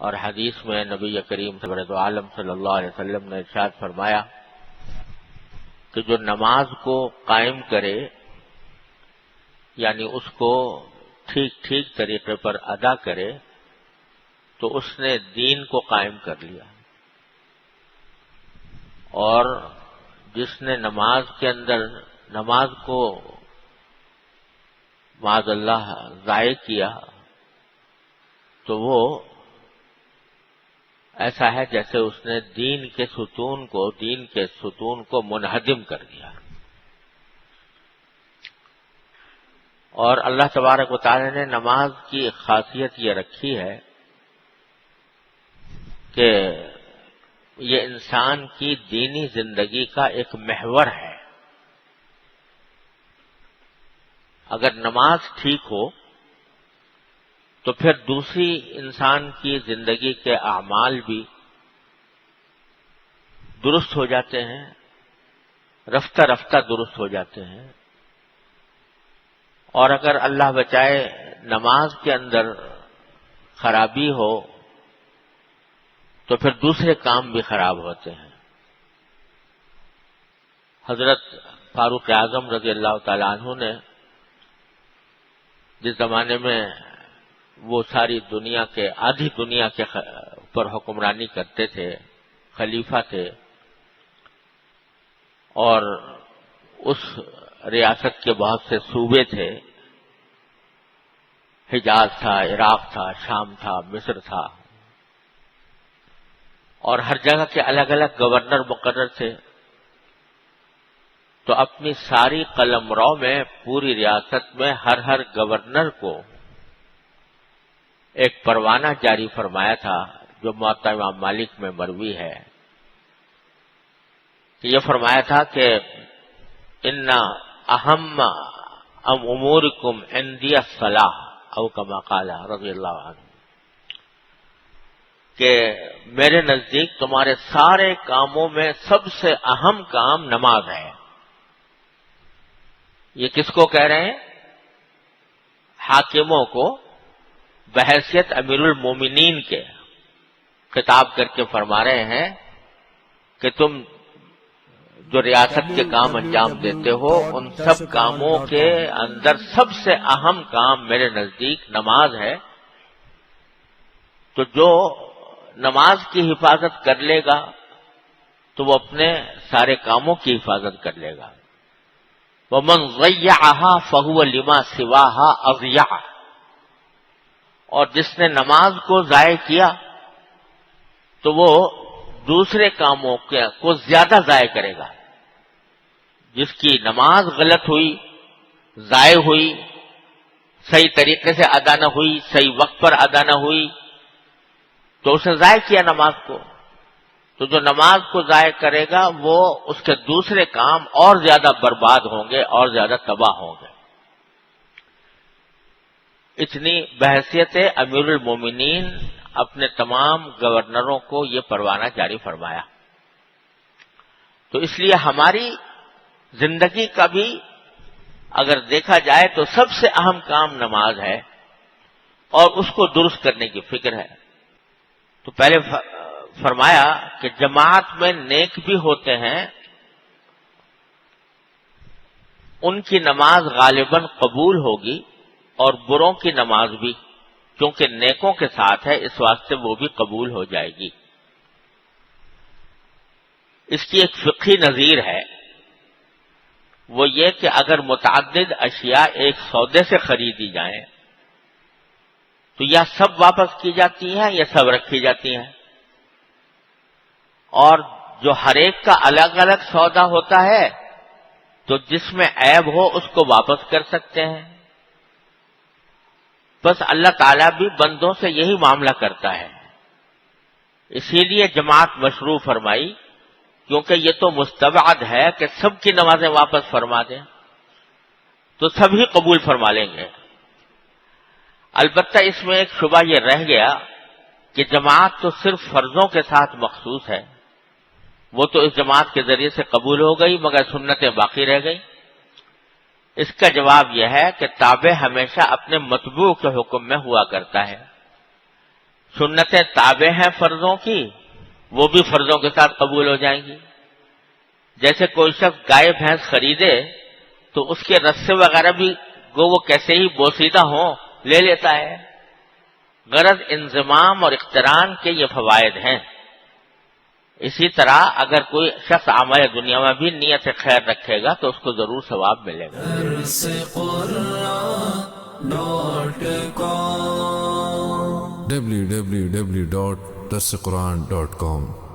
اور حدیث میں نبی کریم صلی عالم صلی اللہ علیہ وسلم نے ارشاد فرمایا کہ جو نماز کو قائم کرے، یعنی اس کو ٹھیک طریقے پر ادا کرے، تو اس نے دین کو قائم کر لیا، اور جس نے نماز کے اندر نماز کو معاذ اللہ ضائع کیا تو وہ ایسا ہے جیسے اس نے دین کے ستون کو منہدم کر دیا۔ اور اللہ تبارک و تعالی نے نماز کی خاصیت یہ رکھی ہے کہ یہ انسان کی دینی زندگی کا ایک محور ہے۔ اگر نماز ٹھیک ہو تو پھر دوسری انسان کی زندگی کے اعمال بھی درست ہو جاتے ہیں، رفتہ رفتہ درست ہو جاتے ہیں۔ اور اگر اللہ بچائے نماز کے اندر خرابی ہو تو پھر دوسرے کام بھی خراب ہوتے ہیں۔ حضرت فاروق اعظم رضی اللہ تعالیٰ عنہ نے جس زمانے میں وہ ساری دنیا کے آدھی دنیا کے اوپر حکمرانی کرتے تھے، خلیفہ تھے، اور اس ریاست کے بہت سے صوبے تھے، حجاز تھا، عراق تھا، شام تھا، مصر تھا، اور ہر جگہ کے الگ الگ گورنر مقرر تھے۔ تو اپنی ساری قلمرو میں پوری ریاست میں ہر گورنر کو ایک پروانہ جاری فرمایا تھا، جو موطا امام مالک میں مروی ہے، کہ یہ فرمایا تھا کہ ان اہم امورکم عندی الصلاۃ، او کما قال رضی اللہ عنہ، کہ میرے نزدیک تمہارے سارے کاموں میں سب سے اہم کام نماز ہے۔ یہ کس کو کہہ رہے ہیں؟ حاکموں کو بحیثیت امیر المومنین کے خطاب کر کے فرما رہے ہیں کہ تم جو ریاست کے کام انجام دیتے ہو، ان سب کاموں کے اندر سب سے اہم کام میرے نزدیک نماز ہے۔ تو جو نماز کی حفاظت کر لے گا تو وہ اپنے سارے کاموں کی حفاظت کر لے گا۔ وَمَنْ ضَيَّعَهَا فَهُوَ لِمَا سِوَاهَا أَضْيَعَ، اور جس نے نماز کو ضائع کیا تو وہ دوسرے کاموں کو زیادہ ضائع کرے گا۔ جس کی نماز غلط ہوئی، ضائع ہوئی، صحیح طریقے سے ادا نہ ہوئی، صحیح وقت پر ادا نہ ہوئی، تو اس نے ضائع کیا نماز کو۔ تو جو نماز کو ضائع کرے گا وہ اس کے دوسرے کام اور زیادہ برباد ہوں گے اور زیادہ تباہ ہوں گے۔ اتنی بحیثیت امیر المومنین اپنے تمام گورنروں کو یہ پروانہ جاری فرمایا۔ تو اس لیے ہماری زندگی کا بھی اگر دیکھا جائے تو سب سے اہم کام نماز ہے، اور اس کو درست کرنے کی فکر ہے۔ تو پہلے فرمایا کہ جماعت میں نیک بھی ہوتے ہیں، ان کی نماز غالباً قبول ہوگی، اور بروں کی نماز بھی، کیونکہ نیکوں کے ساتھ ہے، اس واسطے وہ بھی قبول ہو جائے گی۔ اس کی ایک فقہی نظیر ہے، وہ یہ کہ اگر متعدد اشیاء ایک سودے سے خریدی جائیں تو یا سب واپس کی جاتی ہیں یا سب رکھی جاتی ہیں، اور جو ہر ایک کا الگ الگ سودا ہوتا ہے تو جس میں عیب ہو اس کو واپس کر سکتے ہیں۔ بس اللہ تعالیٰ بھی بندوں سے یہی معاملہ کرتا ہے، اسی لیے جماعت مشروع فرمائی، کیونکہ یہ تو مستبعد ہے کہ سب کی نمازیں واپس فرما دیں، تو سب ہی قبول فرما لیں گے۔ البتہ اس میں ایک شبہ یہ رہ گیا کہ جماعت تو صرف فرضوں کے ساتھ مخصوص ہے، وہ تو اس جماعت کے ذریعے سے قبول ہو گئی مگر سنتیں باقی رہ گئی۔ اس کا جواب یہ ہے کہ تابع ہمیشہ اپنے متبوع کے حکم میں ہوا کرتا ہے۔ سنتیں تابع ہیں فرضوں کی، وہ بھی فرضوں کے ساتھ قبول ہو جائیں گی۔ جیسے کوئی شخص گائے بھینس خریدے تو اس کے رسے وغیرہ بھی گو وہ کیسے ہی بوسیدہ ہوں لے لیتا ہے۔ غرض انضمام اور اقتران کے یہ فوائد ہیں۔ اسی طرح اگر کوئی شخص عمل دنیا میں بھی نیت خیر رکھے گا تو اس کو ضرور ثواب ملے گا۔ www.darsequran.com